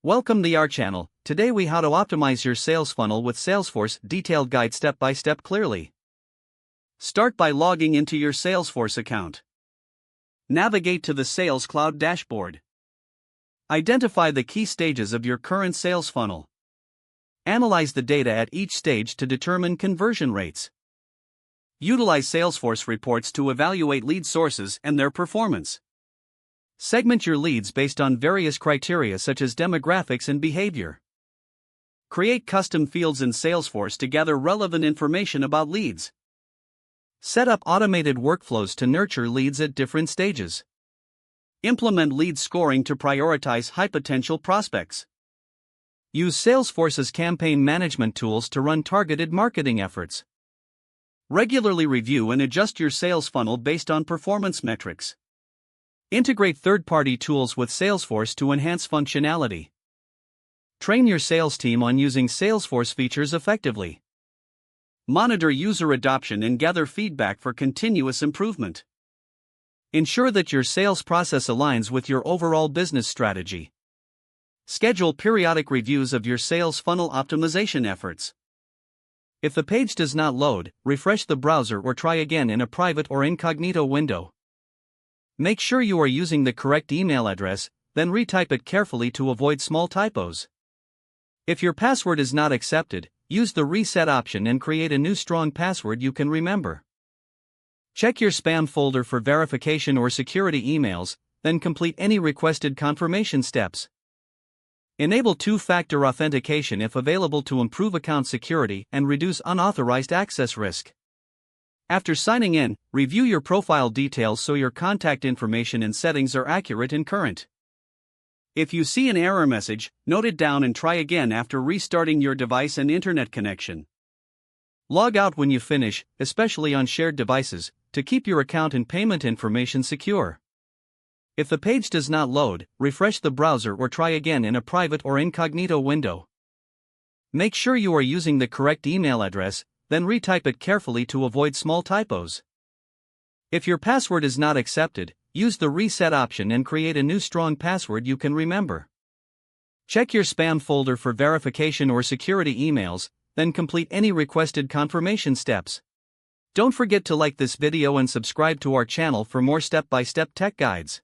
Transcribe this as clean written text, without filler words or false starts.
Welcome to our channel. Today we how to optimize your sales funnel with Salesforce. Detailed guide step by step clearly. Start by logging into your Salesforce account. Navigate to the Sales Cloud dashboard. Identify the key stages of your current sales funnel. Analyze the data at each stage to determine conversion rates. Utilize Salesforce reports to evaluate lead sources and their performance. Segment your leads based on various criteria such as demographics and behavior. Create custom fields in Salesforce to gather relevant information about leads. Set up automated workflows to nurture leads at different stages. Implement lead scoring to prioritize high-potential prospects. Use Salesforce's campaign management tools to run targeted marketing efforts. Regularly review and adjust your sales funnel based on performance metrics. Integrate third-party tools with Salesforce to enhance functionality. Train your sales team on using Salesforce features effectively. Monitor user adoption and gather feedback for continuous improvement. Ensure that your sales process aligns with your overall business strategy. Schedule periodic reviews of your sales funnel optimization efforts. If the page does not load, refresh the browser or try again in a private or incognito window. Make sure you are using the correct email address, then retype it carefully to avoid small typos. If your password is not accepted, use the reset option and create a new strong password you can remember. Check your spam folder for verification or security emails, then complete any requested confirmation steps. Enable two-factor authentication if available to improve account security and reduce unauthorized access risk. After signing in, review your profile details so your contact information and settings are accurate and current. If you see an error message, note it down and try again after restarting your device and internet connection. Log out when you finish, especially on shared devices, to keep your account and payment information secure. If the page does not load, refresh the browser or try again in a private or incognito window. Make sure you are using the correct email address, then retype it carefully to avoid small typos. If your password is not accepted, use the reset option and create a new strong password you can remember. Check your spam folder for verification or security emails, then complete any requested confirmation steps. Don't forget to like this video and subscribe to our channel for more step-by-step tech guides.